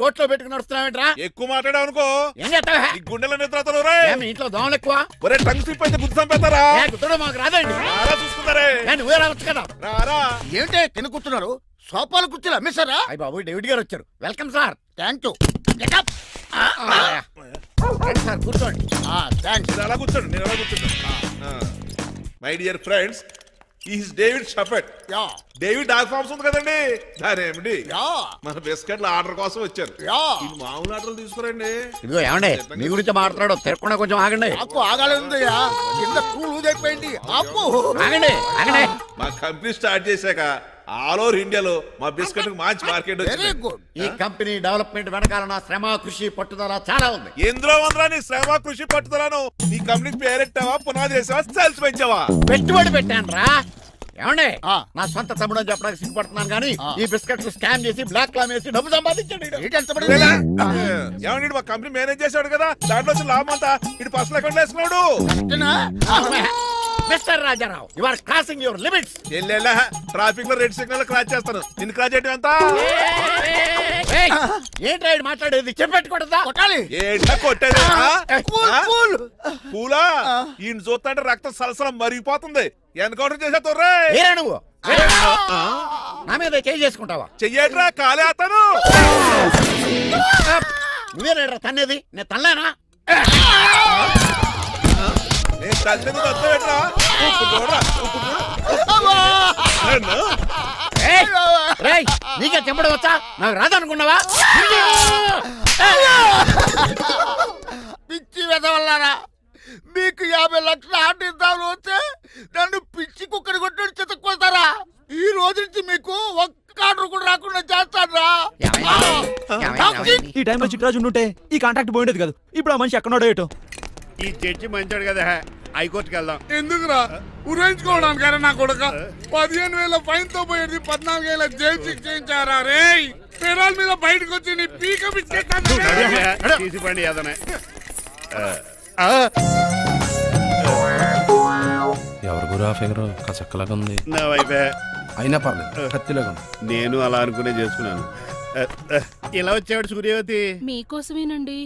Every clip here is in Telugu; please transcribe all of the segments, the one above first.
కోట్లో పెట్టుకుని వస్తున్నావేంట్రా? ఎక్కువ మాట్లాడావు అనుకో ఏం చేస్తావా? ఈ గుండెల నిద్రతలు మీ ఇంట్లో దోమలు ఎక్కువ? ఒరే టంగ్ స్లిప్ అయితే గుర్తు చంపేస్తారా? గుర్తుడు మాకు రాదండి. చూసుకుంటారే నువ్వే రావచ్చు కదా. రారా ఏంటే తిని కూర్చున్నారు? సోఫాలు కుర్చీలు అమ్మేశారా? అయ్యి బాబు, డేవిడ్ గారు వచ్చారు. Welcome sir. Thank you sir. కూర్చోండి. నేను అలా కూర్చోండి, నేను అలా కూర్చుంటా. My dear friends, is David షఫెట్. డేవిడ్ డాగ్ ఫార్మ్స్ ఉంది కదండి, దానేమిటి మన బిస్కెట్ల ఆర్డర్ కోసం వచ్చారు. మామూలు ఆర్డర్లు తీసుకురండి. ఇదిగో ఏమండి, మీ గురించి మాట్లాడు, తిరగకుండా కొంచెం ఆగండి. ఆగండి ఆగండి. మా కంపెనీ స్టార్ట్ చేశాక ఆల్ ఓవర్ ఇండియాలో మా బిస్కెట్ మంచి మార్కెట్. ఈ కంపెనీ డెవలప్మెంట్ వెనకాల నా శ్రమ, కృషి, పట్టుదల చాలా ఉంది. ఎందులో ఉందా నీ శ్రమ, కృషి, పట్టుదలను? నీ కంపెనీకి పేరెట్టావా, పునాది వేసావా, సేల్స్ పెంచావా? పెట్టుబడి పెట్టాను రా. ఏమండి, నా సొంత తమ్ముడు అని చెప్పడానికి సిగ్గుపడుతున్నాను కానీ ఈ బిస్కెట్స్ స్కామ్ చేసి బ్లాక్ క్లామ్ వేసి డబ్బు సంపాదించండి. ఏమండి, మా కంపెనీ మేనేజ్ చేశాడు కదా, దాంట్లో లాభం అంతా ఇటు పర్సనల్ అకౌంట్ వేసుకున్నాడు. Mister Rajarao, you are crossing your limits. Traffic లో రెడ్ సిగ్నల్ క్రాస్ చేస్తాను. నిన్ను క్రాస్ చేయడం ఎంత? ఏంటి రైడ్ మాట్లాడేది? చెప్పెట్టుకూడదా? ఏంటా కొట్టేది? పూలా ఈయన చూస్తుంటే రక్తం సలసలం మరిగిపోతుంది. ఎన్కౌంటర్ చేసా తొర్రే. నువ్వు నా మీద చేయి చేసుకుంటావా? చెయ్యట్రా, కాలే అతను. నువ్వేనా తన్నేది? నేను తనలేనా? నేను తల్లి వస్తావేట్రా? నీకే చెప్పడం వచ్చా? నాకు రాదనుకున్నావా? పిచ్చి వెదవల్లారా, మీకు 50 లక్షల ఆట ఇద్దామని వస్తే నన్ను పిచ్చి కుక్కని కొట్టి చితక్కుపోతారా? ఈ రోజు నుంచి మీకు ఒక్క ఆర్డర్ కూడా రాకుండా చేస్తారా? ఈ టైంలో చిట్రాజు ఉంటే ఈ కాంట్రాక్ట్ పోయిండేది కదా. ఇప్పుడు ఆ మనిషి ఎక్కడో ఏటో. ఈ జడ్జి మంచాడు కదా, హైకోర్టుకి వెళ్దాం. ఎందుకురా? ఉరేంచుకోవడానికరా నా కొడుక? 15,000 ఫైన్ తో పోయేది 14 ఏళ్ళ జైలు శిక్ష చేయించారా రే? పెరాల మీద బయటకు వచ్చి నీ పీక తీసిపండి ఏదనే. ఎవరు గురా ఫిగర్ కసక్కలాగా ఉంది. నా వైపే అయినా పర్లేదు, కత్తిలాగా ఉంది. నేను అలా అనుకునే చేసుకున్నాను. ఇలా వచ్చాడు సూర్యవతి. మీకోసమేనండి.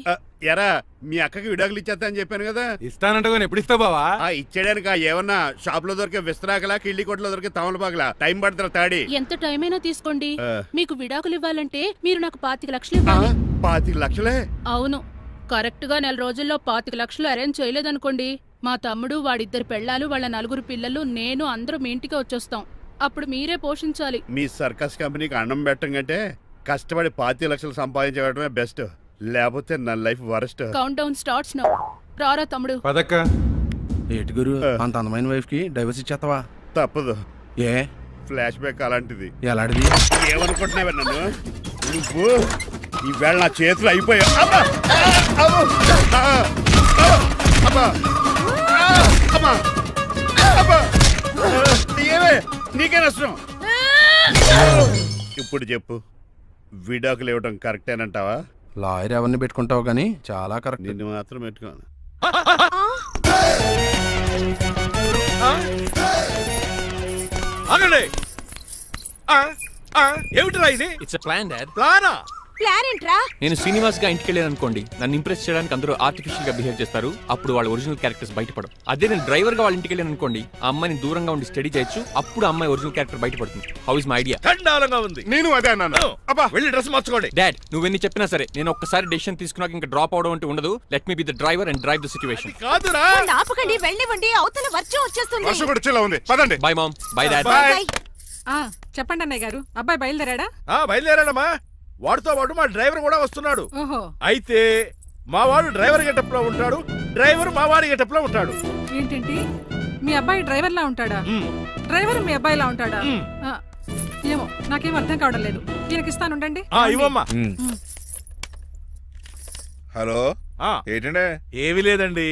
ఎరా, మీ అక్కకి విడాకులు ఇచ్చేస్తా అని చెప్పాను కదా. ఇస్తానంటే ఎప్పుడు ఇస్తావు బావా? ఇచ్చేయడానికి ఏమన్నా షాప్ లో దొరికే విస్తరాకలా, కిళ్ళి కొట్లో దొరికే తమలపాకలా టైం పడుతున్నా తాడి. ఎంత టైం అయినా తీసుకోండి. మీకు విడాకులు ఇవ్వాలంటే మీరు నాకు 25 లక్షలు ఇవ్వాలి. 25 లక్షలే? అవును. కరెక్ట్ గా 4 రోజుల్లో 25 లక్షలు అరేంజ్ చేయలేదనుకోండి, మా తమ్ముడు, వాడిద్దరు పెళ్ళాలు, వాళ్ళ 4 పిల్లలు, నేను అందరూ మీ ఇంటికి వచ్చేస్తాం. అప్పుడు మీరే పోషించాలి. మీ సర్కస్ కంపెనీకి అన్నం పెట్టం కంటే కష్టపడి 25 లక్షలు సంపాదించడమే బెస్ట్. లేకపోతే నా life worst. Count down starts now. రారా తమ్ముడు. పదక్క. ఏటి గురు, అంత అందమైన వైఫ్ కి డైవర్స్ ఇచ్చేస్తావా? తప్పదు. ఏ ఫ్లాష్ బ్యాక్ అలాంటిది. ఎలాంటిది? ఏమనుకుంటున్నావా నన్ను? నువ్వు ఈవేళ నా చేతులు అయిపోయా. నీకే నష్టం. ఇప్పుడు చెప్పు, విడాకులు ఇవ్వడం కరెక్టేనంటావా? లాయర్ ఎవరిని పెట్టుకుంటావు గానీ చాలా కరెక్ట్. నిన్ను మాత్రం పెట్టుకోను. ఏమిటిరా ఇది? It's plan dad. ప్లానా? ప్లాన్ ఏంట్రా? నేను శ్రీనివాస్ గా ఇంటికి వెళ్ళాను అనుకోండి, నన్ను ఇంప్రెస్ చేయడానికి అందరూ ఆర్టిఫిషియల్ గా బిహేవ్ చేస్తారు. అప్పుడు వాళ్ళ ఒరిజినల్ క్యారెక్టర్స్ బయటపడవు. అదే నేను డ్రైవర్ గా వాళ్ళ ఇంటికి వెళ్ళాను అనుకోండి, ఆ అమ్మాయిని దూరంగా ఉండి స్టడీ చేయొచ్చు. అప్పుడు అమ్మాయి ఒరిజినల్ క్యారెక్టర్ బయటపడుతుంది. How is my idea? ఖండాలంగా ఉంది. నేను అదే అన్నాను. అబ్బా, వెళ్ళి డ్రెస్ మార్చుకోండి. డాడ్, నువ్వెన్ని చెప్పినా సరే నేను ఒక్కసారి డెసిషన్ తీసుకున్నాక ఇంకా డ్రాప్ అవడం అంటే ఉండదు. Let me be the driver and drive the situation. కాదురా, ఆపకండి, వెళ్ళనివ్వండి. అవతల వర్షం వచ్చేస్తుంది. వర్షం కూడా చిల్ల ఉంది. పదండి. Bye mom. Bye dad. చెప్పండి అన్నయ్య గారు, అబ్బాయి బయలుదేరాడా? బయలుదేరాడమ్మా. వాడితో పాటు మా డ్రైవర్ కూడా వస్తున్నాడు. ఓహో. అయితే మా వాడు డ్రైవర్ గెటప్ లో ఉంటాడు, డ్రైవర్ మా వాడి గెటప్ లో ఉంటాడు. ఏంటంటే మీ అబ్బాయి డ్రైవర్ లా ఉంటాడా? డ్రైవర్ మీ అబ్బాయి లా ఉంటాడా? ఏమో, నాకేం అర్థం కావడం లేదు. ఈయనకి ఇస్తానుండండి. ఇవ్వమ్మా. హలో, ఏంటంటే? ఏమీ లేదండి.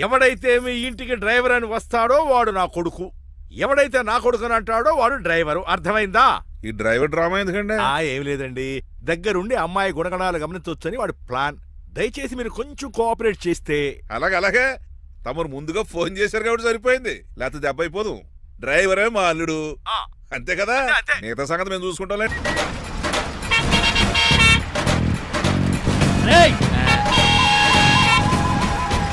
ఎవడైతే మీ ఇంటికి డ్రైవర్ అని వస్తాడో వాడు నా కొడుకు, ఎవడైతే నా కొడుకు అని అంటాడో వాడు డ్రైవరు. అర్థమైందా? ఈ డ్రైవర్ డ్రామా ఎందుకండి? ఏమి లేదండి, దగ్గరుండి అమ్మాయి గుణగణాలు గమనించవచ్చని వాడి ప్లాన్. దయచేసి మీరు కొంచెం కోఆపరేట్ చేస్తే. అలాగే తమరు ముందుగా ఫోన్ చేశారు కాబట్టి సరిపోయింది, లేకపోతే దెబ్బ అయిపోదు. డ్రైవరే మా అల్లుడు, అంతే కదా. మిగతా సంగతి మేము చూసుకుంటాం.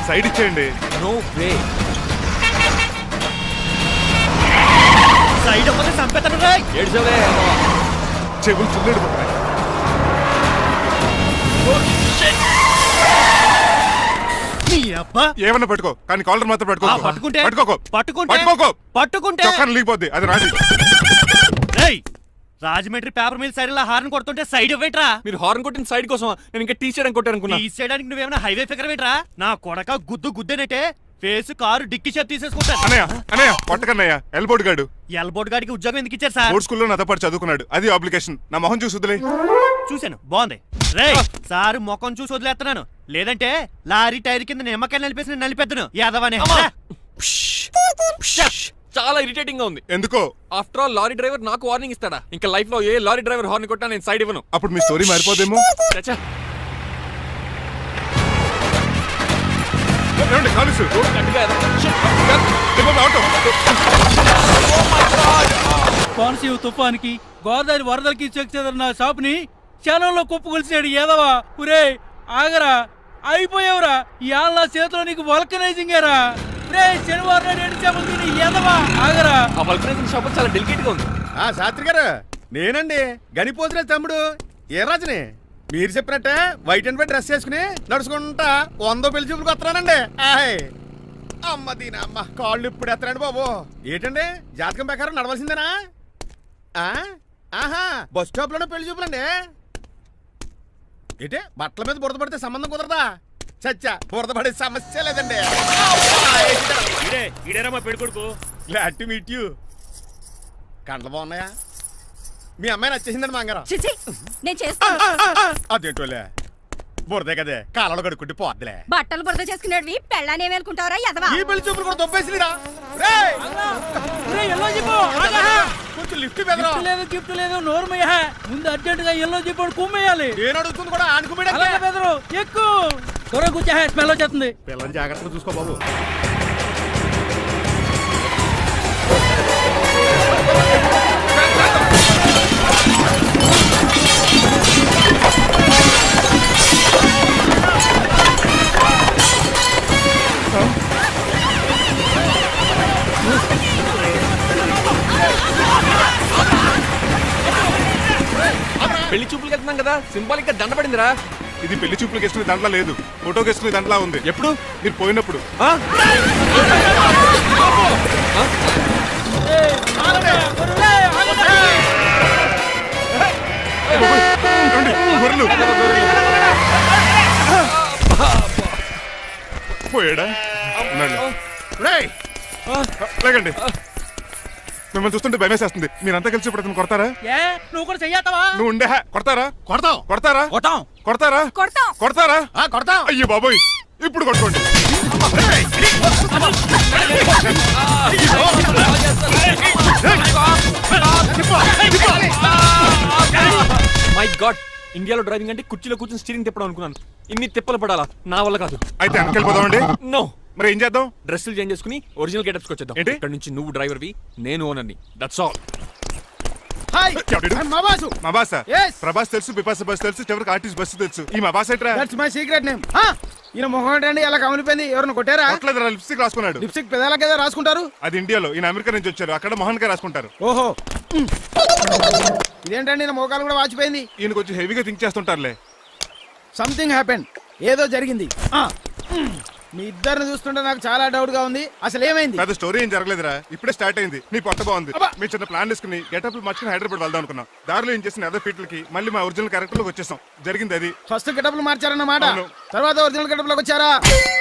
సైడ్ ఇచ్చేయండి. No way. సైడ్ అవ్వదు చంపేతాను రే. ఏడ్చవే. చెవులు చుల్లెడిపోతున్నాయి. నీ అబ్బా. ఏమన్నా పట్టుకో, కానీ కాలర్ మాత్రం పట్టుకో. పట్టుకుంటే పట్టుకోకో. పట్టుకుంటే పట్టుకోకో. పట్టుకుంటే చొక్కాను లీగిపోద్ది, అది రాదు. రేయ్, Rajahmundry paper mill side horn కొడుతుంటే సైడ్ ఇవ్వేట్రా. మీరు హార్న్ కొట్టిన సైడ్ కోసం నేను ఇంకా టీ చేయడానికి కొట్టారనుకున్నా. తీసేయడానికి నువ్వేమైనా హైవే ఫిగర్ వేట్రా. నా కొడక గుద్దు గుద్దేనట్టే ఫేస్ కారు డిక్కి షేప్ తీసేసుకుంటాను. అన్నయ్య కొట్టకన్నయ్య, ఎల్బోర్డ్ గాడు. ఎల్బోర్డ్ గాడికి ఉద్యోగం ఎందుకు ఇచ్చారు సార్? బోర్డ్ స్కూల్లో నాతో పాటు చదువుకున్నాడు, అది అప్లికేషన్. నా మొహం చూసి వదిలే. చూశాను, బాగుంది. రే సారు ముఖం చూసి వదిలేస్తున్నాను, లేదంటే లారీ టైర్ కింద నిమ్మకాయ నలిపేసి నలిపెద్దను యాదవనే. చాలా ఇరిటేటింగ్ గా ఉంది. ఎందుకో? ఆఫ్టర్ ఆల్ లారీ డ్రైవర్ నాకు వార్నింగ్ ఇస్తాడా? ఇంకా లైఫ్ లో ఏ లారీ డ్రైవర్ హార్న్ కొట్టా నేను సైడ్ ఇవ్వను. అప్పుడు మీ స్టోరీ మారిపోదేమో. చచ్చా. ఏమండి, కాలుసు. గట్టిగా ఏదో. Shit. కోనసీమ తుఫానికి గోదావరి వరదలకి చెక్ చెదరిన షాపుని క్షణంలో కుప్పగొలిచాడు ఏదవా. పురే ఆగరా, అయిపోయావురా. ఇవాళ నా చేతిలో నీకు వల్కనైజింగ్ ఏరా. రే శనివారం నాడు ఎండు చేపలు తిని ఏదవా ఆగరా. ఆ వల్కనైజింగ్ షాప్ చాలా డెలికేట్ గా ఉంది. శాస్త్రి గారు, నేనండి గనిపోతున్న తమ్ముడు ఏ రాజుని. మీరు చెప్పినట్టే వైట్ అండ్ వైట్ డ్రెస్ వేసుకుని నడుచుకుంటా 100 పెళ్లి చూపులకు వస్తున్నానండి. అమ్మ దీని అమ్మ, కాళ్ళు ఇప్పుడు ఎత్తరండి బాబు. ఏంటండి జాతకం ప్రకారం నడవలసిందేనా? ఆహా, బస్ స్టాప్ లోనే పెళ్లి చూపులండి. ఏంటి బట్టల మీద బురద పడితే సంబంధం కుదరదా? చచ్చా, బురద పడే సమస్య లేదండి. ఇడేరా పెళ్లి కొడుకు. Glad to meet you. కండ్లు బాగున్నాయా? మీ అమ్మాయి నచ్చేసిందండి మాంగారం. నేను చేస్తాను. అదేంటోలే, బురదే కదే, కాలంలో కడుక్కుంటే పోద్దులే. బట్టలు బురద చేసుకునేవి పెళ్ళానే వేలుకుంటావరా ఎదవా. ఈ పెళ్లి చూపులు కూడా దొబ్బేసిరా. కొంచెం లిఫ్ట్ బెదరా. లేదు గిఫ్ట్ లేదు, నోరుమయ్య. ముందు అర్జెంట్ గా ఎల్లో చెప్పాడు కుమ్మేయాలి. నేను అడుగుతుంది కూడా ఆనుకుమేడా. బెదరు ఎక్కువ త్వరగా కూర్చో, స్మెల్ వచ్చేస్తుంది. పిల్లల్ని జాగ్రత్తగా చూసుకో బాబు. పెళ్లి చూపులకి వెళ్తున్నాం కదా, సింబాలిక్ గా దండ పడిందిరా. ఇది పెళ్లి చూపులకు వేసుకునే దాంట్లో లేదు, ఫోటోకి వేసుకునే దాంట్లో ఉంది. ఎప్పుడు? మీరు పోయినప్పుడు. గొర్రెలు పోయాడా? లేకండి, మిమ్మల్ని చూస్తుంటే భయమేసేస్తుంది. మీరంతా కలిసి ఇప్పుడు అతను కొడతారా? ఏ నువ్వు కూడా చెయ్యతావా? నువ్వు ఉండే కొడతారా? కొడతాం కొడతారా? కొట్టాం. కొడతారా? కొడతాం. కొడతారా? కొడతాం. అయ్యో బాబోయ్, ఇప్పుడు కొట్టుకోండి. మై గాడ్, ఇండియాలో డ్రైవింగ్ అంటే కుర్చీలో కూర్చొని స్టీరింగ్ తిప్పడం అనుకున్నాను. ఇన్ని తిప్పలు పడాలా? నా వల్ల కాదు. అయితే వెనకెళ్ళిపోదామండి. నో. మరి ఏం చేద్దాం? డ్రెస్సులు చేంజ్ చేసుకుని ఒరిజినల్ గెటప్స్కి వచ్చేద్దాం. ఏంటి? ఇక్కడ నుంచి నువ్వు డ్రైవర్వి, నేను ఓనర్ని. That's all. హాయ్, ఎవడు? మా బాసు. మా బాస. Yes. ప్రభాస్ తెలుసు, బిపాస బస్ తెలుసు, చివరికి ఆర్టిస్ట్ బస్సు తెలుసు. ఈ మా బాస్ ఏంట్రా? That's my secret name. ఈయన మొహం ఏంటండి ఎలా కమిలిపోయింది? ఎవరిని కొట్టారా? కొట్టలేదురా, లిప్స్టిక్ రాసుకున్నాడు. లిప్స్టిక్ పెదాల కదా రాసుకుంటారు. అది ఇండియాలో, ఈయన అమెరికా నుంచి వచ్చారు, అక్కడ మోహన్ గారు రాసుకుంటారు. ఓహో, ఇదేంటండి నా మోకాలు కూడా వాచిపోయింది. ఈయన కొంచెం హెవీగా థింక్ చేస్తుంటారులే. సంథింగ్ హ్యాపెన్, ఏదో జరిగింది. మీ ఇద్దరిని చూస్తుంటే నాకు చాలా డౌట్ గా ఉంది. అసలు ఏమైంది? పెద్ద స్టోరీ ఏం జరగలేదురా, ఇప్పుడే స్టార్ట్ అయింది. నీ పొట్ట బాగుంది. అబ్బా. మీ చిన్న ప్లాన్ వేసుకుని గెటప్ మార్చుకుని హైదరాబాద్ వెళ్దాం అనుకున్నాం. దారిలో ఏం చేసిన అదర్ ఫీట్లకి మళ్ళీ మా ఒరిజినల్ క్యారెక్టర్ లోకి వచ్చేసాం. జరిగింది అది. ఫస్ట్ గెటప్లు మార్చారన్నమాట. అవును. తర్వాత ఒరిజినల్ గెటప్ లోకి వచ్చారా?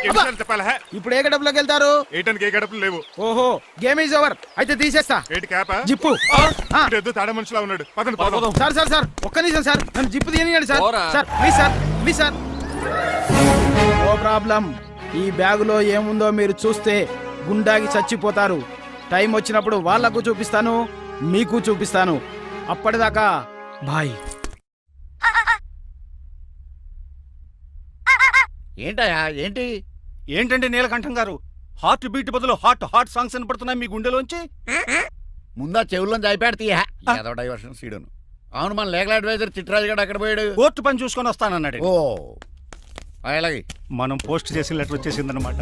ఎన్నిసార్లు చెప్పాలా? ఇప్పుడు ఏ గెటప్ లోకి వెళ్తారు? ఏటానికి ఏ గడపలు లేవు. ఓహో, గేమ్ ఈజ్ ఓవర్. అయితే తీసేస్తా ఏటి క్యాపా? జిప్పు. ఏదో తాడా మనిషిలా ఉన్నాడు. పదండి పోదాం. సార్ సార్ సార్, ఒక్క నిమిషం సార్, నన్ను జిప్పు తీయనియండి సార్. పోరా. Sir please sir, please sir. No problem. ఈ బ్యాగులో ఏముందో మీరు చూస్తే గుండాకి చచ్చిపోతారు. టైం వచ్చినప్పుడు వాళ్ళకు చూపిస్తాను, మీకు చూపిస్తాను. అప్పటిదాకా బాయ్. ఏంటయ్యా ఏంటి? ఏంటండి నీలకంఠం గారు, హార్ట్ బీట్ బదులు హాట్ సాంగ్స్ వినపడుతున్నాయి మీ గుండెలోంచి. ముందా చెవుల్లో జాయిపాడు తీయా ఏదో డైవర్షన్ సీడును. అవును, మన లీగల్ అడ్వైజర్ చిట్రాజు గారు అక్కడ పోయాడు. కోర్టు పని చూసుకొని వస్తానన్నాడు. ఓ, అలాగే మనం పోస్ట్ చేసిన లెటర్ వచ్చేసిందనమాట.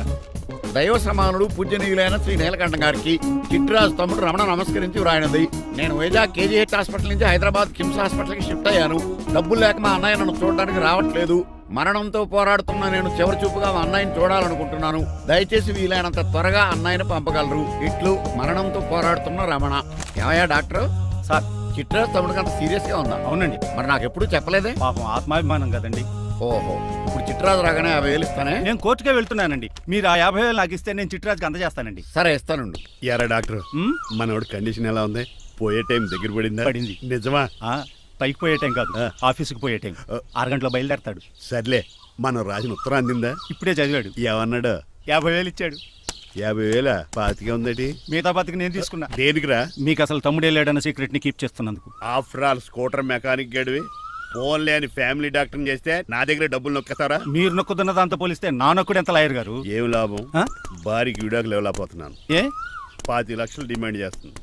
దైవ సమానుడు పూజనీయులైన శ్రీ నీలకంఠం గారికి చిట్టిరాజు తమ్ముడు రమణ నమస్కరించి వ్రాయినది. నేను వైజాగ్ కేజీహెచ్ హాస్పిటల్ నుంచి హైదరాబాద్ కిమ్స్ హాస్పిటల్కి షిఫ్ట్ అయ్యాను. డబ్బులు లేక మా అన్నయ్య నన్ను చూడడానికి రావట్లేదు. మరణంతో పోరాడుతున్న నేను చివరి చూపుగా మా అన్నయ్యని చూడాలనుకుంటున్నాను. దయచేసి వీలైనంత త్వరగా అన్నయ్యని పంపగలరు. ఇట్లు మరణంతో పోరాడుతున్న రమణ. ఏమయ్యా డాక్టర్? సార్, చిట్టిరాజు తమ్ముడికి అంత సీరియస్ గా ఉందా? అవునండి. మరి నాకు ఎప్పుడు చెప్పలేదే? పాపం ఆత్మాభిమానం కదండి. ఓహో, ఇప్పుడు చిట్టిరాజు రాగానే 50,000 ఇస్తానే. నేను కోర్టుకే వెళ్తున్నానండి. మీరు ఆ 50,000 నాకు ఇస్తే నేను చిట్టిరాజుకి అందజేస్తానండి. సరే ఇస్తానండి. ఎరా డాక్టర్, మనోడి కండిషన్ ఎలా ఉంది? పోయే టైం దగ్గర పడిందా? పడింది. నిజమా? పైకి పోయే టైం కాదు, ఆఫీస్కి పోయే టైం. 6 గంటలో బయలుదేరతాడు. సర్లే, మనం రాసిన ఉత్తరం అందిందా? ఇప్పుడే చదివాడు. ఏమన్నాడు? 50,000 ఇచ్చాడు. 50,000 పాతికే ఉందటి. మిగతా బతికి నేను తీసుకున్నా. దేనికిరా? మీకు అసలు తమ్ముడే లేడన్న సీక్రెట్ ని కీప్ చేస్తున్నందుకు. ఆఫ్టర్ ఆల్ స్కూటర్ మెకానిక్ గడివి ఫోన్ లేని ఫ్యామిలీ డాక్టర్ చేస్తే నా దగ్గర డబ్బులు నొక్కుతారా? మీరు నొక్కుతున్న దాంతో పోలిస్తే నా నొక్కుడు ఎంత లాయర్ గారు? ఏం లాభం? భారీకి విడాకులు ఇవ్వలేకపోతున్నాను. ఏ 5 లక్షలు డిమాండ్ చేస్తుంది.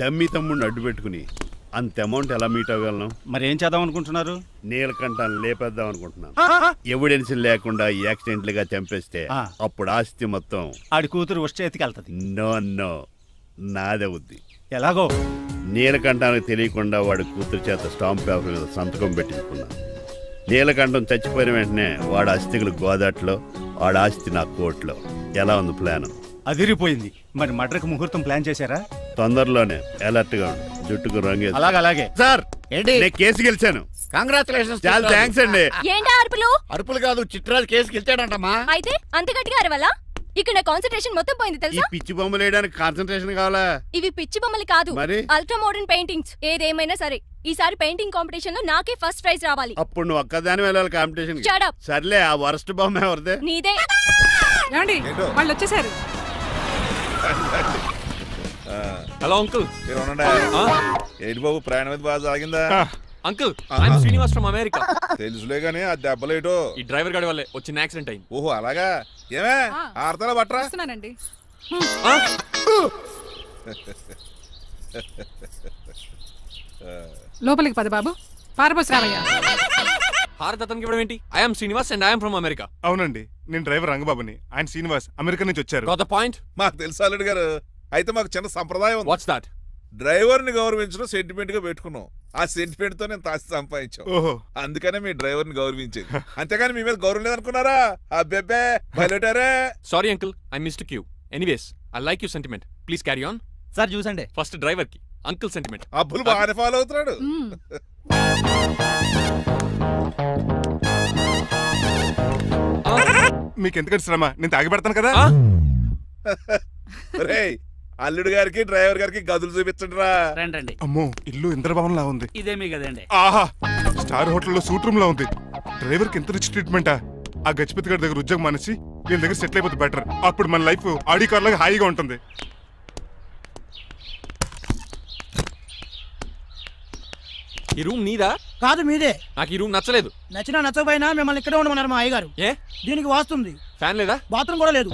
డమ్మి తమ్ముడిని అడ్డు పెట్టుకుని అంత అమౌంట్ ఎలా మీట్ అవ్వగలను? మరి ఏం చేద్దాం అనుకుంటున్నారు? నీలకంఠాన్ని లేపేద్దాం అనుకుంటున్నాను. ఎవిడెన్స్ లేకుండా యాక్సిడెంట్ గా చంపేస్తే అప్పుడు ఆస్తి మొత్తం ఆడి కూతురు వచ్చే చేతికి వెళ్తుంది. నో నో, నాదవుద్ది. ఎలాగో? నీలకంఠానికి తెలియకుండా వాడి కూతురు చేత స్టాంప్ పేపర్ మీద సంతకం పెట్టించుకున్నాను. నీలకంఠం చచ్చిపోయిన వెంటనే వాడి అస్థికులు గోదాట్లో, వాడి ఆస్తి నా కోర్టులో. ఎలా ఉంది ప్లాన్? అదిరిపోయింది. మరి మర్డర్కి ముహూర్తం ప్లాన్ చేశారా? తొందరలోనే. అలర్ట్ గా ఉండు. జుట్టుకు రంగే. అలాగే సార్, ఏంటి? నేను కేసు గెలిచాను. కంగ్రాచులేషన్స్. చాలా థ్యాంక్స్ అండి. ఏంటా అరుపులు? అరుపులు కాదు, చిట్టిరాజు కేసు గెలిచాడంటమ్మా. అయితే అంత గట్టిగా అరవాలా? ఇక్కడ నా కాన్సన్ట్రేషన్ మొత్తం పోయింది ఈ తెలుసా? పిచ్చి బొమ్మలు వేయడానికి కాన్సన్ట్రేషన్ కావాలా? ఇవి పిచ్చి బొమ్మలు కాదు, మరి? Ultra modern paintings. ఏదేమైనా సరే ఈసారి పెయింటింగ్ కాంపిటీషన్ లో నాకే ఫస్ట్ ప్రైజ్ రావాలి. అప్పుడు నువ్వు ఒక్కదాని వెళ్ళాలి కాంపిటీషన్. Shut up. సర్లే, ఆ వరస్ట్ బొమ్మ ఎవరిదే? నీదే. ఏమండి వాళ్ళు వచ్చేసారు. Hello uncle. ఏంటి బాబు, ప్రయాణం అయితే బాగా సాగిందా? Uncle, I'm Srinivas from America. తెలుసులే గానీ ఆ దెబ్బలేటో ఈ డ్రైవర్ గాడి వల్లే వచ్చిన యాక్సిడెంట్ అయింది. ఓహో అలాగా. ఏమే ఆడతారా బట్రా? వస్తున్నానండి. లోపలికి పద బాబు. పారబోస్ రావయ్యా. హారత్ అతనికి ఇవ్వడం ఏంటి? I'm Srinivas and I'm from America. అవునండి, నేను డ్రైవర్ రంగబాబుని. ఆయన శ్రీనివాస్ అమెరికా నుంచి వచ్చారు. Got the point? మాకు తెలుసు అల్లుడు గారు. అయితే మాకు చిన్న సంప్రదాయం ఉంది. What's that? డ్రైవర్ ని గౌరవించడం సెంటిమెంట్ గా పెట్టుకున్నాం. ఆ సెంటిమెంట్ తో నేను తాసి సంపాదించాం. ఓహో, అందుకనే మీ డ్రైవర్ ని గౌరవించేది. అంతేగాని మీ మీద గౌరవం లేదనుకున్నారా? అబ్బెబ్బే బయలుటారే. Sorry uncle, I missed you. Anyways, I like you sentiment. Please carry on. Sir చూసండి. ఫస్ట్ డ్రైవర్ కి అంకుల్ సెంటిమెంట్. అబ్బులు బాగానే ఫాలో అవుతున్నాడు. మీకు ఎందుకంటే శ్రమ, నేను తాగి పెడతాను కదా. రేయ్, అల్లుడు గారికి డ్రైవర్ గారికి గదులు చూపించండి రా. రండి. అమ్మో, ఇల్లు ఇంద్రభవన్ లా ఉంది. ఇదేమీ కదండి. ఆహా, స్టార్ హోటల్లో సూట్ రూమ్ లా ఉంది. డ్రైవర్ కి ఎంత రిచ్ ట్రీట్మెంటా. ఆ గజపతి గారి దగ్గర ఉద్యోగం మానేసి వీళ్ళ దగ్గర సెటిల్ అయిపోతే బెటర్. అప్పుడు మన లైఫ్ ఆడి కార్ లాగా హాయిగా ఉంటుంది. ఈ రూమ్ నీదా? కాదు మీదే. నాకు ఈ రూమ్ నచ్చలేదు. నచ్చినా నచ్చకపోయినా మిమ్మల్ని ఇక్కడే ఉండమన్నారు మా అయ్యగారు. ఏ దీనికి వాస్తుంది. ఫ్యాన్ లేదా? బాత్రూమ్ కూడా లేదు.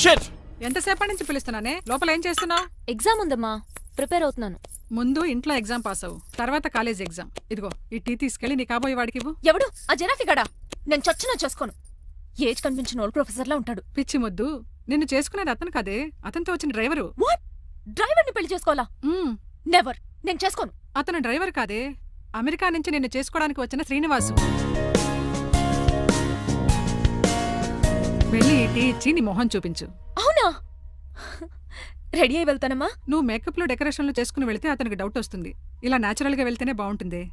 షిట్. ఎంతసేపటి నుంచి పిలుస్తున్నానే? లోపల ఏం చేస్తున్నావు? ఎగ్జామ్ ఉందమ్మా, ప్రిపేర్ అవుతున్నాను. ముందు ఇంట్లో ఎగ్జామ్ పాస్ అవ్వు, తర్వాత కాలేజ్ ఎగ్జామ్. ఇదిగో ఈ టీ తీసుకెళ్లి నీ కాబోయే వాడికి ఇవ్వు. ఎవడు ఆ జనాఫీ గడా? నేను చచ్చినా చేసుకోను. ఏజ్ కనిపించిన ఓల్డ్ ప్రొఫెసర్ లా ఉంటాడు. పిచ్చి ముద్దు, నిన్ను చేసుకునేది అతను కదే, అతనితో వచ్చిన డ్రైవరు. వాట్? డ్రైవర్ ని పెళ్లి చేసుకోవాలా? నెవర్. నేను చేసుకోను. అతను డ్రైవర్ కాదే, అమెరికా నుంచి నిన్ను చేసుకోవడానికి వచ్చిన శ్రీనివాసు. వెళ్ళి ఈ టీ ఇచ్చి నీ మొహం చూపించు. అవునా? రెడీ అయి వెళ్తానమ్మా. నువ్వు మేకప్ లో డెకరేషన్లు చేసుకుని వెళ్తే అతనికి డౌట్ వస్తుంది. ఇలా నేచురల్ గా వెళ్తేనే బాగుంటుంది.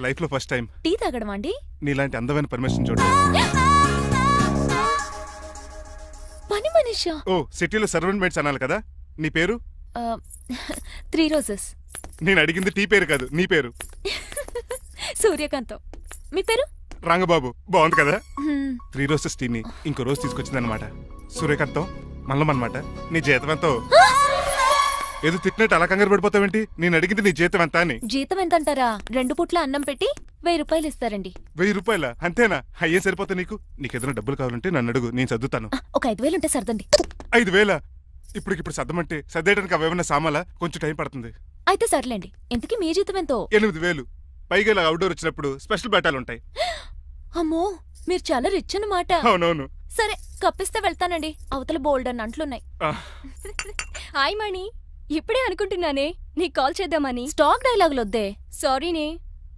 లైఫ్ లో ఫస్ట్ టైం టీ తాగడం అండి. నీలాంటి అందమైన పర్మిషన్ చూడండి. పని మనిషా? ఓ సిటీలో సర్వెంట్ మేట్స్ అనాలి కదా. నీ పేరు? 3 రోజెస్. నేను అడిగింది టీ పేరు కాదు, నీ పేరు. సూర్యకాంతం. మీ పేరు? రంగబాబు. బాగుంది కదా. హ్మ్. 3 రోజెస్ టీని ఇంకో రోజు తీసుకొచ్చిందనమాట. సూర్యకాంతం మల్లం అనమాట. నీ జీతం ఎంతో? ఏదో తిట్టినట్టు అలా కంగారు పడిపోతావేంటి? నేను అడిగింది నీ జీతం ఎంత అని. జీతం ఎంత అంటారా? 2 పూట్ల అన్నం పెట్టి 1000 రూపాయలు ఇస్తారండి. 1000 రూపాయల? అంతేనా? అయ్యే సరిపోతా నీకు. నీకేదైనా డబ్బులు కావాలంటే నన్ను అడుగు, నేను సర్దుతాను. ఒక 5000 ఉంటే సర్దండి. 5000? ఇప్పుడు సర్దమంటే సర్దేయడానికి అవేమన్నా సామాలా? కొంచెం టైం పడుతుంది. అయితే సర్లేండి. ఇంతకీ మీ జీతం ఎంతో? 8000. పైగా ఇలా అవుట్డోర్ వచ్చినప్పుడు స్పెషల్ బట్టాలు ఉంటాయి. అమ్మో, మీరు చాలా రిచ్ అన్నమాట. అవునవును. సరే, కప్పిస్తే వెళ్తానండి. అవతల బోల్డ్ అన్న అంట్లున్నాయి. ఆ. హాయ్ మణి, ఇప్పుడే అనుకుంటున్నానే నీకు కాల్ చేద్దామని. స్టాక్ డైలాగులు వద్దే. సారీనే,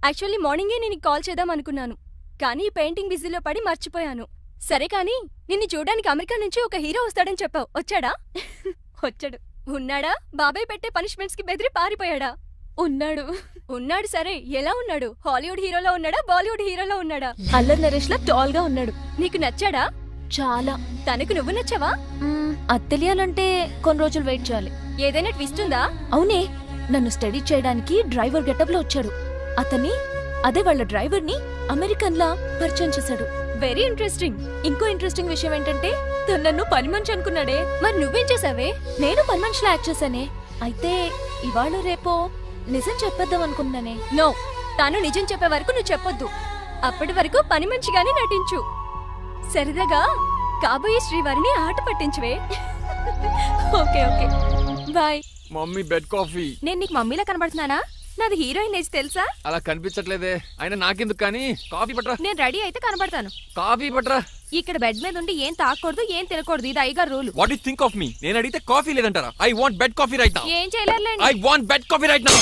యాక్చువల్లీ మార్నింగే నేను కాల్ చేద్దాం అనుకున్నాను, కానీ పెయింటింగ్ బిజీలో పడి మర్చిపోయాను. సరే కానీ నిన్ను చూడడానికి అమెరికా నుంచి ఒక హీరో వస్తాడని చెప్పావు, వచ్చాడా? వచ్చాడు. ఉన్నాడా? బాబాయ్ పెట్టే పనిష్మెంట్స్ కి బెదిరి పారిపోయాడా? ఉన్నాడు. ఉన్నాడు. సరే, ఎలా ఉన్నాడు? హాలీవుడ్ హీరోలో ఉన్నాడా, బాలీవుడ్ హీరోలో ఉన్నాడా? అల్లరి నరేష్ లా టాల్ గా ఉన్నాడు. నీకు నచ్చాడా? చాలా. తనకు నువ్వు నచ్చావా? అది తెలియాలంటే కొన్ని రోజులు వెయిట్ చేయాలి. ఏదైనా ట్విస్ట్ ఉందా? అవునే, నన్ను స్టడీ చేయడానికి డ్రైవర్ గెటప్ లో వచ్చాడు. అదే వాళ్ళ డ్రైవర్ ని అమెరికన్ లా పరిచయం చేశాడు. Very interesting. ఇంకో ఇంట్రెస్టింగ్ విషయం ఏంటంటే తను నన్ను పని మనిషి అనుకున్నాడే. మరి నువ్వేం చేసావే? నేను పని మనిషిలా యాక్ట్ చేశానే. అయితే ఇవాళ రేపో నిజం చెప్పేద్దాం అనుకున్నానే. నో, తాను నిజం చెప్పే వరకు నువ్వు చెప్పొద్దు. అప్పటి వరకు పని మనిషిగానే నటించు. సరదాగా కాబోయే శ్రీవారిని ఆట పట్టించువే. Okay okay, bye. Mummy bed coffee. నేను నీకు మమ్మీలా కనబడుతున్నానా? నాది హీరోయిన్ ఏజ్ తెలుసా? అలా కనిపించట్లేదే. అయినా నాకెందుకు కానీ కాఫీ పట్రా. నేను రెడీ అయితే కనబడతాను. కాఫీ పట్రా. ఇక్కడ బెడ్ మీద ఉండి ఏం తాకూడదు, ఏం తినకూడదు. ఇది అయ్యగారు rule. What you think of me? నేను అడిగితే కాఫీ లేదంటారా? I want bed coffee right now. ఏం చేయలేరులేండి. I want bed coffee right now.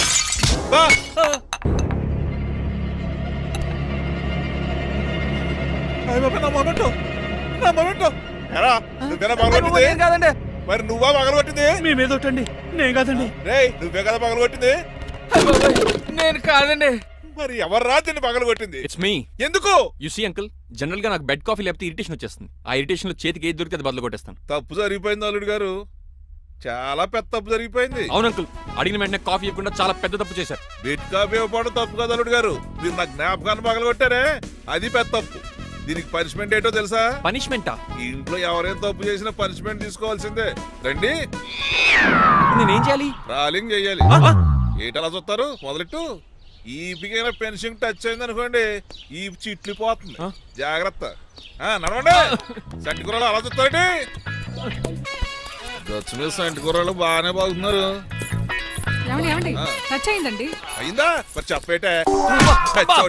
కాదండి, మరి నువ్వా పగలగొట్టింది? మీ మీద ఒకటండి. నేను కాదండి. రేయ్, నువ్వే కదా పగలగొట్టింది? నేను కాదండి. మరి ఎవర్రా దీన్ని పగలగొట్టింది? It's me. ఎందుకు? యు సీ అంకుల్, జనరల్ గా నాకు బెడ్ కాఫీ లేకపోతే ఇరిటేషన్ వచ్చేస్తుంది. ఆ ఇరిటేషన్ లో చేతికి ఏది దొరికితే అది బదులు కొట్టేస్తాను. తప్పు జరిగిపోయింది అల్లుడు గారు, చాలా పెద్ద తప్పు జరిగిపోయింది. అవును అంకుల్, అడిగిన వెంటనే కాఫీ ఇవ్వకుండా చాలా పెద్ద తప్పు చేశారు. బెడ్ కాఫీ ఇవ్వడం తప్పు కదా అల్లుడు గారు, మీరు నా జ్ఞాపకాన్ని పగలగొట్టారే, అది పెద్ద తప్పు. దీనికి పనిష్మెంట్ ఏంటో తెలుసా? పనిష్మెంటా? ఈ ఇంట్లో ఎవరైనా తప్పు చేసినా పనిష్మెంట్ తీసుకోవాల్సిందే. రండి. నేనేం చేయాలి? రాలింగ్ చెయ్యాలి. ఏటలా చూస్తారు? మొదలెట్టు. ఈ పికైన పెన్షన్ టచ్ అయింది అనుకోండి, ఈ చిట్లు పోతుంది. జాగ్రత్త. నడవండి. సంటి కూరలు అలా చూస్తారండి. గచ్చు మీద సంటి కూరలు బాగానే బాగుతున్నారు. ఏమండి టచ్ అయిందండి. అయిందా? మరి చెప్పేటే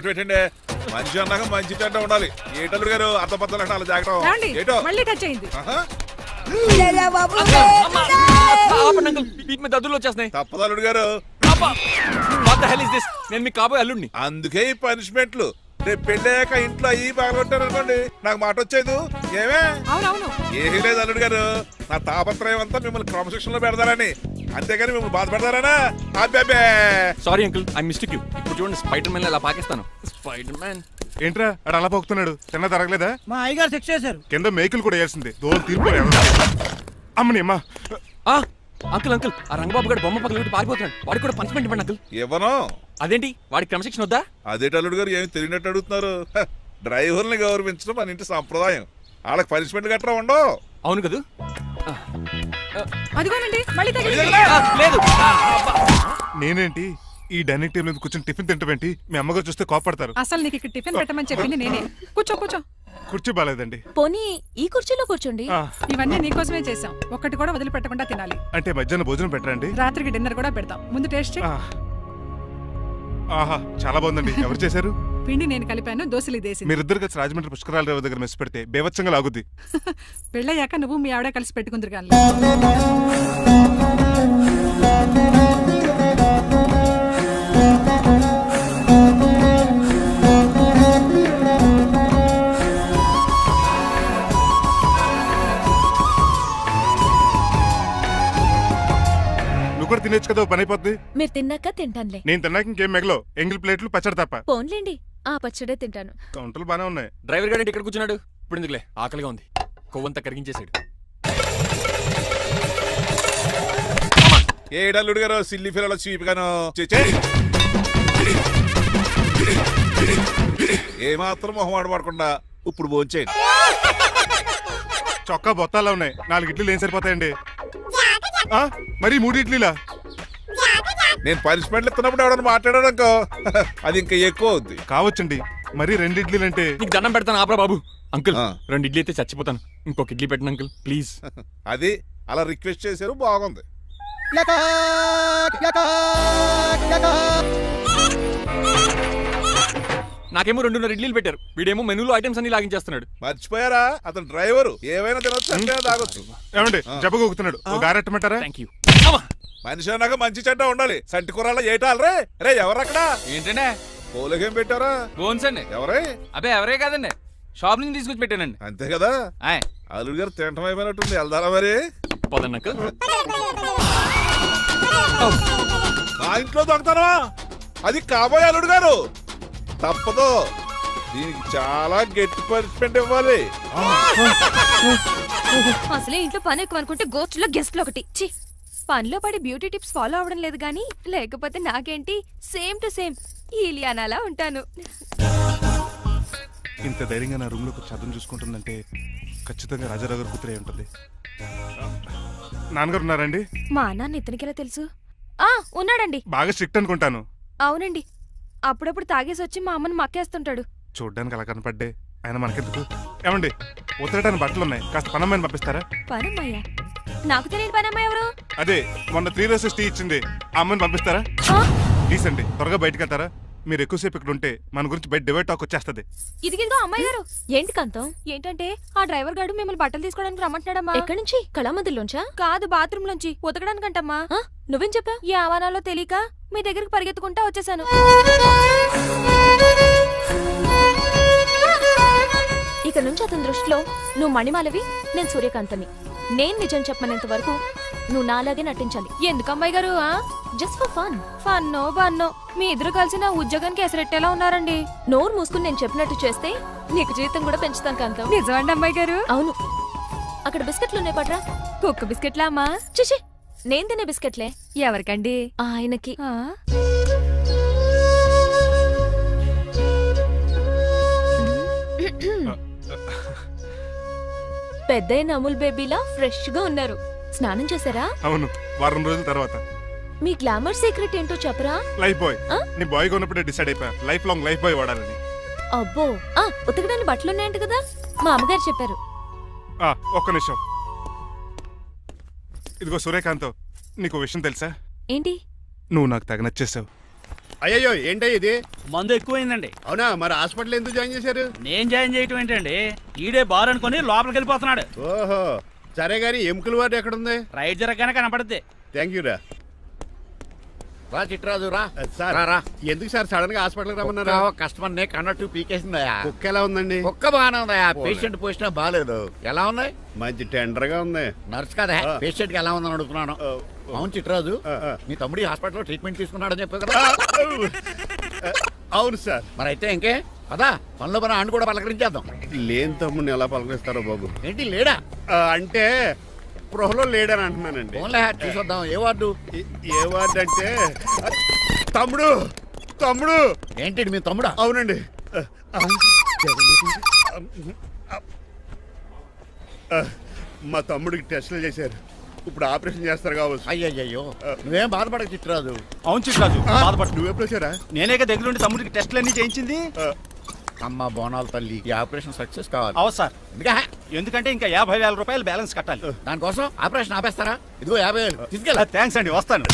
పెట్టండి. మంచి అన్నాక మంచి టెంట ఉండాలి. ఏటల్లుడు గారు అర్థపత్రాలు అలా జాగ్రత్త. ఏటో మళ్ళీ టచ్ అయింది. దద్దులు వచ్చేస్తున్నాయి. తప్పదల్లుడు గారు. నేను మీ కాబోయే అల్లుడిని. అందుకే ఈ పనిష్మెంట్లు. రేపు పెళ్ళాక ఇంట్లో అయ్యి బాగొట్టారు అనుకోండి, నాకు మాట వచ్చేది. ఏమే? అవునవును. ఏమీ లేదు అల్లుడు గారు, నా తాపత్రయం అంతా మిమ్మల్ని క్రమశిక్షణ లో పెడతారని, అంతేగాని మిమ్మల్ని బాధపడతారనా? అబ్బే. Sorry uncle, I mistake you. ఇప్పుడు చూడండి, స్పైడర్ మ్యాన్ ఇలా పాకిస్తాను. స్పైడర్ మ్యాన్ ఏంట్రా అడు అలా పోతున్నాడు? తిన్న తరగలేదా? మా అయ్యగారు సెక్స్ చేశారు. కింద మేకులు కూడా వేయాల్సిందే. దోలు తీర్పు. అమ్మని అమ్మా. అంకుల్ అంకుల్, ఆ రంగబాబు గారు బొమ్మ పక్కన పారిపోతున్నాడు. వాడికి కూడా పనిష్మెంట్ ఇవ్వండి అంకుల్. ఇవ్వను. అదేంటి, వాడికి క్రమశిక్షణ వద్దా? అదేటి అల్లుడు గారు ఏమి తెలియనట్టు అడుగుతున్నారు? డ్రైవర్ని గౌరవించడం మన ఇంటి సంప్రదాయం. వాళ్ళకి పనిష్మెంట్ గట్రా ఉండవు. అవును కదా. అదిగోనండి మళ్ళీ తగిలింది. లేదు. నేనేంటి ఈ డైనింగ్ టేబుల్ మీద కూర్చొని టిఫిన్ తింటామేంటి? మీ అమ్మగారు చూస్తే కోపడతారు. అసలు నీకు ఇక్కడ టిఫిన్ పెట్టమని చెప్పింది నేనే. కూర్చో కూర్చో. కుర్చీ బాలేదండి. పోనీ ఈ కుర్చీలో కూర్చోండి. ఇవన్నీ నీకోసమే చేసాం. ఒక్కటి కూడా వదిలిపెట్టకుండా తినాలి. అంటే మధ్యాహ్నం భోజనం పెట్టరండి? రాత్రికి డిన్నర్ కూడా పెడతాం. ముందు టేస్ట్. ఆహా, చాలా బాగుందండి. ఎవరు చేశారు? పిండి నేను కలిపాను, దోశలు ఇదేసి. మీరిద్దరు కలిసి రాజమండ్రి పుష్కరాల రేవు దగ్గర మెస్ పెడితే బేవచ్చంగా లాగుద్ది. పెళ్ళయ్యాక నువ్వు మీ ఆవిడ కలిసి పెట్టుకుందరు కానీ. నువ్వు కూడా తినేచ్చు కదా, పని అయిపోద్ది. మీరు తిన్నాక తింటానులే. నేను తిన్నాక ఇంకేం మిగలో. ఎంగిల్ ప్లేట్లు పచ్చడి తప్ప. పోన్లేండి, ఆ పచ్చడే తింటాను. కౌంటర్లు బానే ఉన్నాయి. డ్రైవర్ గారు ఇక్కడ కూర్చున్నాడు. ఇప్పుడు ఎందుకులే, ఆకలిగా ఉంది. కొవ్వంతా కరిగించేశాడు. ఏడల్లుడు గారు సిల్లి ఫిల్లలో చీపిగాను ఏమాత్రం మొహమాట పడకుండా ఇప్పుడు భోంచేయండి. చొక్కా బొత్తాలా ఉన్నాయి, 4 ఇడ్లీలు ఏం సరిపోతాయండి? ఆ, మరి 3 ఇడ్లీలా? నేను పనిష్మెంట్లు ఇస్తున్నప్పుడు ఎవడన్నా మాట్లాడాడు అనుకో అది ఇంకా ఎక్కువ అవుద్ది. కావచ్చండి, మరి 2 ఇడ్లీలు అంటే. నీకు దండం పెడతాను ఆపరా బాబు. అంకుల్ ఆ. 2 ఇడ్లీ అయితే చచ్చిపోతాను. ఇంకొక ఇడ్లీ పెట్టండి అంకుల్ ప్లీజ్. అది అలా రిక్వెస్ట్ చేశారు, బాగుంది. నాకేమో 2.5 ఇడ్లీలు పెట్టారు, వీడేమో మెనూలో ఐటమ్స్ అన్ని లాగించేస్తున్నాడు. మర్చిపోయారా, అతను డ్రైవరు, ఏమైనా తినొచ్చు అంటే తాగొచ్చు. ఏమండి జబ్బగొక్కుతున్నాడు, ఓ గారెట్టమంటారా? Thank you. మనిషి అన్నాక మంచి చెడ్డ ఉండాలి. సంటి కూరల్లో ఏటాలరే. రే ఎవరక్కడ? ఏంటంటే పోలేకేం పెట్టారా? బోన్స్ అండి. ఎవరే? అబ్బే ఎవరే కాదండి, షాప్ నుంచి తీసుకొచ్చి పెట్టానండి. అంతే కదా. ఆయ్. అల్లుడు గారు తింటం అయిపోయినట్టుంది, వెళ్దారా మరి? పోదండి అంకుల్. మా ఇంట్లో దొంగతనమా? అది కాబోయే అల్లుడు గారు. తప్పదు, దీనికి చాలా గట్టి పనిష్మెంట్ ఇవ్వాలి. అసలే ఇంట్లో పని ఎక్కువ అనుకుంటే గోస్ట్లో గెస్ట్లు ఒకటి. ఛీ, పనిలో పడి బ్యూటీ టిప్స్ ఫాలో అవ్వడం లేదు గానీ లేకపోతే నాకేంటి సేమ్ టు సేమ్ ఈలియానాలా ఉంటాను. ఇంత ధైర్యంగా నా రూమ్ లో చదువు చూసుకుంటుందంటే ఖచ్చితంగా రాజారావు గారు కూతురే ఉంటుంది. నాన్నగారు ఉన్నారండి? మా నాన్న ఇతనికి ఎలా తెలుసు? ఆ ఉన్నాడండి. బాగా స్ట్రిక్ట్ అనుకుంటాను. అవునండి, అప్పుడప్పుడు తాగేసి వచ్చి మా అమ్మని మక్కేస్తుంటాడు. చూడ్డానికి అలా కనపడ్డే ఆయన మనకెందుకు. ఏమండి, ఉతరడానికి బట్టలు ఉన్నాయి, కాస్త పనమ్మాయిని పంపిస్తారా? పనమ్మయ్యా? నాకు తెలియని పనమ్మాయి ఎవరు? అదే మొన్న 3 రోజెస్ టీ ఇచ్చింది, ఆ అమ్మాయిని పంపిస్తారా? ఆ, ప్లీజ్ అండి, త్వరగా బయటకు వెళ్తారా? మీరు ఎక్కువసేపు ఇక్కడ ఉంటే మన గురించి బయట డివైడ్ టాక్ వచ్చేస్తుంది. ఇదిగిదిగో అమ్మాయి గారు. ఏంటి కాంతం? ఏంటంటే ఆ డ్రైవర్ గారు మిమ్మల్ని బట్టలు తీసుకోవడానికి రమ్మంటున్నాడమ్మా. ఎక్కడి నుంచి? కళామందిలోంచా? కాదు, బాత్రూమ్ లోంచి ఉతకడానికంటమ్మా. నువ్వేం చెప్పా? ఈ ఆవానాలో తెలియక మీ దగ్గరికి పరిగెత్తుకుంటా వచ్చేసాను. ఇక నుంచి అతని దృష్టిలో నువ్వు మణిమాలవి, నేను సూర్యకాంతని. నేను నిజం చెప్పనంత వరకు నువ్వు నాలాగే నటించాలి. ఎందుకు అమ్మాయి గారు? Just for fun. ఫన్నో బన్నో మీ ఇద్దరు కలిసి నా ఉద్యోగానికి ఎసరెట్టేలా ఉన్నారండి. నోరు మూసుకుని నేను చెప్పినట్టు చేస్తే నీకు జీతం కూడా పెంచుతాను కాంతం. నిజమండి అమ్మాయి గారు? అవును. అక్కడ బిస్కెట్లు ఉన్నాయి పట్రా. కుక్క బిస్కెట్లా అమ్మా? చిచి, నేను తినే బిస్కెట్లే. ఎవరికండి? ఆయనకి. పెద్దయిన అమూల్ బేబీలా ఫ్రెష్ గా ఉన్నారు. స్నానం చేశారా? అవును, వారం రోజుల తర్వాత. మీ గ్లామర్ సీక్రెట్ ఏంటో చెప్పరా? Lifebuoy. నీ బాయ్ కొన్నప్పుడే డిసైడ్ అయిపోయా లైఫ్ లాంగ్ లైఫ్ బాయ్ వాడాలని. అబ్బో, ఉతకడానికి బట్టలు ఉన్నాయంట కదా, మా అమ్మగారు చెప్పారు. ఒక్క నిమిషం. ఇదిగో సూర్యకాంత్, నీకు విషయం తెలుసా? ఏంటి? నువ్వు నాకు తగ నచ్చేసావు. అయ్యయ్యో, ఏంటో ఇది? మందు ఎక్కువైందండి. అవునా, మరి హాస్పిటల్ ఎందుకు జాయిన్ చేశారు? నేను జాయిన్ చేయటం ఏంటండి, ఈడే బార్ అనుకుని లోపలికి వెళ్ళిపోతున్నాడు. ఓహో, సరే గాని ఎముకల వార్డు ఎక్కడుంది? రైట్ జరగగానే కనపడుద్ది. థ్యాంక్ యూ రా. రా చిట్రాజు రా. సార్ రా, రా. ఎందుకు సార్ సడన్ గా హాస్పిటల్ రమ్మన్నారా? కస్టమర్ నే కన్నట్టు పీకేసిందయా. కుక్క ఎలా ఉందండి? కుక్క బాగానే ఉందయా, పేషెంట్ పోసినా బాగాలేదు. ఎలా ఉన్నాయి? మంచి టెండర్ గా ఉంది. నర్స్ కదా, పేషెంట్ కి ఎలా ఉందని అడుగుతున్నాను. అవును చిట్రాజు, మీ తమ్ముడి హాస్పిటల్లో ట్రీట్మెంట్ తీసుకున్నాడని చెప్పావు కదా. అవును సార్. మరి అయితే ఇంకే పదా, పనిలో పని ఆండు కూడా పలకరించేద్దాం. లేని తమ్ముడిని ఎలా పలకరిస్తారో బాబు. ఏంటి లేడా? అంటే గృహలో లేడని అంటున్నానండి. ఓన్లీ చూసొద్దాం. ఏ వార్డు? ఏ వార్డు అంటే తమ్ముడు. తమ్ముడు ఏంటి మీ తమ్ముడా? అవునండి. మా తమ్ముడికి టెస్టులు చేశారు, ఇప్పుడు ఆపరేషన్ చేస్తారు కావచ్చు. అయ్యయ్యో, నువ్వేం బాధపడక చిట్రాజు. అవును చిట్రాజు, బాధపడు. నువ్వు ఎప్పుడు వచ్చారా? నేనే దగ్గర ఉండి తమ్ముడికి టెస్టులన్నీ చేయించింది. అమ్మ బోనాల తల్లి, ఈ ఆపరేషన్ సక్సెస్ కావాలి. అవు సార్, ఎందుకా? ఎందుకంటే ఇంకా 50,000 రూపాయలు బ్యాలెన్స్ కట్టాలి. దానికోసం ఆపరేషన్ ఆపేస్తారా? ఇదిగో 50,000 తీసుకెళ్ళ. థ్యాంక్స్ అండి, వస్తాను.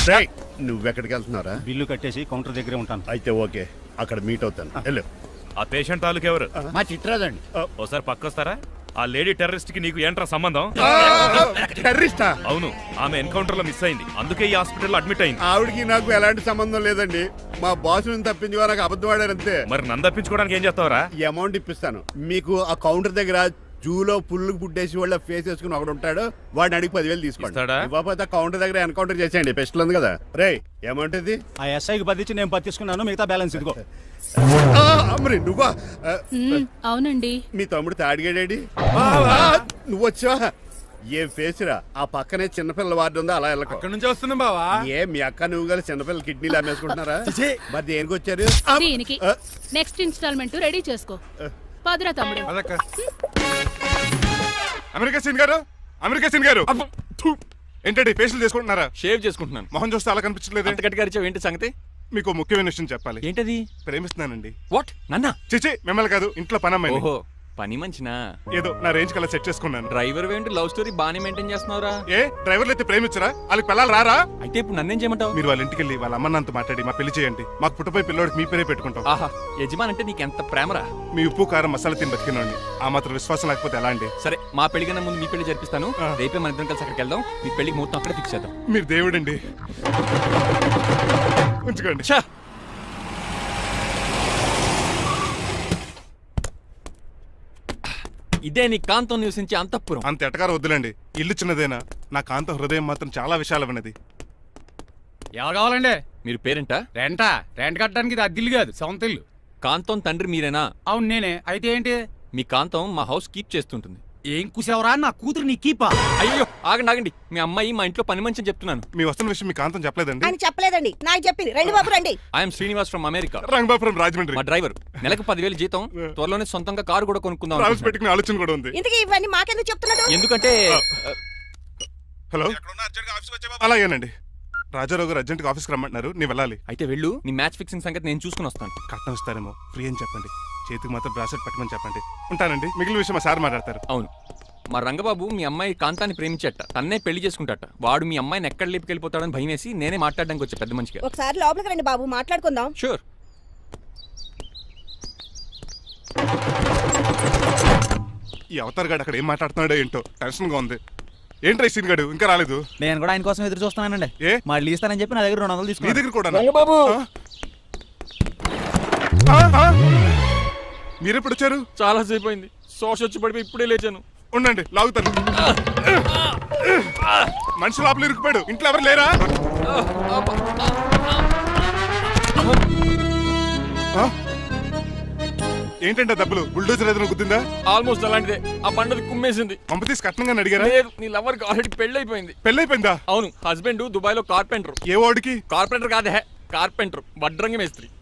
నువ్వెక్కడికి వెళ్తున్నారా? బిల్లు కట్టేసి కౌంటర్ దగ్గరే ఉంటాను. అయితే ఓకే, అక్కడ మీట్ అవుతాను. వెళ్ళు. ఆ పేషెంట్ తాలూకు ఎవరు? మా చిట్రాజు అండి. ఓసారి పక్కొస్తారా? ఆ లేడీ టెర్రరిస్ట్ కి నీకు ఏంట్రా సంబంధం? టెర్రరిస్టా? అవును, ఆమె ఎన్కౌంటర్ లో మిస్ అయింది, అందుకే ఈ హాస్పిటల్ అడ్మిట్ అయింది. ఆవిడకి నాకు ఎలాంటి సంబంధం లేదండి. మా బాసుని తప్పించుకో నాకు అబద్ధం ఆడారంతే. మరి నన్ను తప్పించుకోవడానికి ఏం చేస్తావరా? ఈ అమౌంట్ ఇప్పిస్తాను మీకు. ఆ కౌంటర్ దగ్గర జూలో పుల్లు పుట్టేసి వాళ్ళ ఫేస్ వేసుకుని ఒకడు ఉంటాడు, వాడిని అడిగి 10,000 తీసుకోండి. ఇవ్వకపోతే కౌంటర్ దగ్గర ఎన్కౌంటర్ చేసేయండి. పెస్టులు ఉంది కదా. రే అమౌంట్ ఇది? ఆ ఎస్ఐకి బదిలించి నేను తీసుకున్నాను, మిగతా బ్యాలెన్స్ ఇదిగో. మరి నువ్వా? అవునండి. మీ తమ్ముడు తాడిగాడేడి? నువ్వు వచ్చా? ఏం ఫేసురా, ఆ పక్కనే చిన్నపిల్లల వార్డు ఉందో అలా వెళ్ళకు. అక్కడి నుంచి వస్తున్నాం బావా. ఏ మీ అక్క నువ్వు గల చిన్నపిల్లల కిడ్నీలు అమ్మేసుకుంటున్నారా? మరి దేనికి వచ్చారు? దీనికి నెక్స్ట్ ఇన్స్టాల్మెంట్ రెడీ చేసుకో. పదురా తమ్ముడు. అదక్క. అమెరికా సీన్ గారు, అమెరికా సీన్ గారు, ఏంటండి ఫేషియల్ చేసుకుంటున్నారా? షేవ్ చేసుకుంటున్నాను. మొహం చూస్తే అలా కనిపించలేదు. అంత గట్టిగా అరిచావు, ఏంటి సంగతి? మీకు ముఖ్యమైన విషయం చెప్పాలి. ఏంటది? ప్రేమిస్తున్నానండి. వాట్? నన్నా? చిచి, మిమ్మల్ని కాదు, ఇంట్లో పని అమ్మాయి. ఓహో, పని మంచినా? ఏదో నా రేంజ్ కల్లా సెట్ చేసుకున్నాను. డ్రైవర్ ఏంటి లవ్ స్టోరీ బానే మెయింటైన్ చేస్తున్నావురా? ఏ డ్రైవర్లు అయితే ప్రేమించరా? వాళ్ళకి పిల్లలు రారా? అయితే ఇప్పుడు నన్నేం చేయమంటావు? మీరు వాళ్ళ ఇంటికి వెళ్ళి వాళ్ళ అమ్మ నాన్నతో మాట్లాడి మా పెళ్లి చేయండి. మాకు పుట్టపోయి పిల్లోడికి మీ పేరే పెట్టుకుంటాం. ఆహా, యజమాన్ అంటే నీకు ఎంత ప్రేమరా? మీ ఉప్పు కారం మసాలా తిని బతికినండి. ఆ మాత్రం విశ్వాసం లేకపోతే ఎలా అండి? సరే, మా పెళ్లి కన్నా ముందు మీ పెళ్లి జరిపిస్తాను. రేపే మన ఇద్దరం కలిసి అక్కడికి వెళ్దాం. మీ పెళ్లికి ముహూర్తం అక్కడ ఫిక్స్ చేద్దాం. మీరు దేవుడండి. ఉంచుకోండి. ఛా! ఇదే నీ కాంతం నివసించే అంతఃపురం. అంత ఎటకారం వద్దులండి. ఇల్లు చిన్నదేనా, నా కాంత హృదయం మాత్రం చాలా విశాల వినది. ఎవరు కావాలండి? మీరు పేరెంటా? రెంటా? రెంట్ కట్టడానికి ఇది అద్దిల్లు కాదు, సొంత ఇల్లు. కాంతం తండ్రి మీరేనా? అవును నేనే. అయితే ఏంటి? మీ కాంతం మా హౌస్ కీప్ చేస్తుంటుంది. ఏం కూసావరా? నా కూతురు నీ కీపా? అయ్యో, ఆగండి ఆగండి. మీ అమ్మాయి మా ఇంట్లో పని మంచి అని చెప్తున్నాను. మీ వస్తున్న విషయం మీ కాంతం చెప్పలేదండి? అని చెప్పలేదండి, నాకు చెప్పింది. రండి బాబు రండి. I'm Srinivas from America. Rangabapuram Rajahmundry. మా డ్రైవర్. నెలకు 10,000 జీతం. త్వరలోనే సొంతంగా కారు కూడా కొనుక్కుందాం ట్రావెల్స్ అనుకుంటున్నాను. పెట్టుకునే ఆలోచన కూడా ఉంది. ఇంతకీ ఇవన్నీ మాకెందుకు చెప్తున్నాడు? ఎందుకంటే హలో, అలాగేనండి. రాజారావు గారు అర్జెంట్గా ఆఫీస్కి రమ్మంటున్నారు, నీ వెళ్ళాలి. అయితే వెళ్ళు. నీ మ్యాచ్ ఫిక్సింగ్ సంగతి నేను చూసుకుని వస్తాను. కట్నం ఇస్తారేమో, ఫ్రీ అని చెప్పండి. చేతికి మాత్రం బ్రాసెట్ పెట్టమని చెప్పండి. ఉంటానండి. మిగిలిన విషయం మా సార్ మాట్లాడతారు. అవును, మా రంగబాబు మీ అమ్మాయి కాంతాన్ని ప్రేమించట. తన్నే పెళ్లి చేసుకుంటాట. వాడు మీ అమ్మాయిని ఎక్కడ లేపుకెళ్ళిపోతాడని భయం వేసి నేనే మాట్లాడడానికి వచ్చా పెద్ద మనిషిగా. ఒకసారి లోపలికి రండి బాబు, మాట్లాడుకుందాం. షూర్. ఈ అవతార్ గాడు అక్కడ ఏం మాట్లాడుతున్నాడో ఏంటో టెన్షన్గా ఉంది. ఏంట్రా ఈ సీన్ గాడు ఇంకా రాలేదు? నేను కూడా ఆయన కోసం ఎదురు చూస్తున్నానండి. ఏ మళ్ళీ ఇస్తానని చెప్పి నా దగ్గర 200 నీ తీసుకున్నాను. దగ్గర కూడా రంగబాబు మీరెప్పుడు వచ్చారు? చాలా సేపు అయింది. శోష వచ్చి పడిపోయి ఇప్పుడే లేచాను. ఉండండి, లాగుతాను. మనిషి లోపల ఇరుక్కుపోయాడు. ఇంట్లో ఎవరు లేరా? ఆ? ఏంటంటే డబ్బులు బుల్డోజర్ ఏదైనా గుద్దిందా? ఆల్మోస్ట్ అలాంటిదే. ఆ బండది కుమ్మేసింది. పంప తీసి కట్నంగా అడిగారా? లేదు, నీ లవర్కి ఆల్రెడీ పెళ్లి అయిపోయింది. పెళ్ళైపోయిందా? అవును, హస్బెండ్ దుబాయ్ లో కార్పెంటర్. ఏ వాడికి? కార్పెంటర్ కాదే, కార్పెంటర్. వడ్రంగి మేస్త్రి.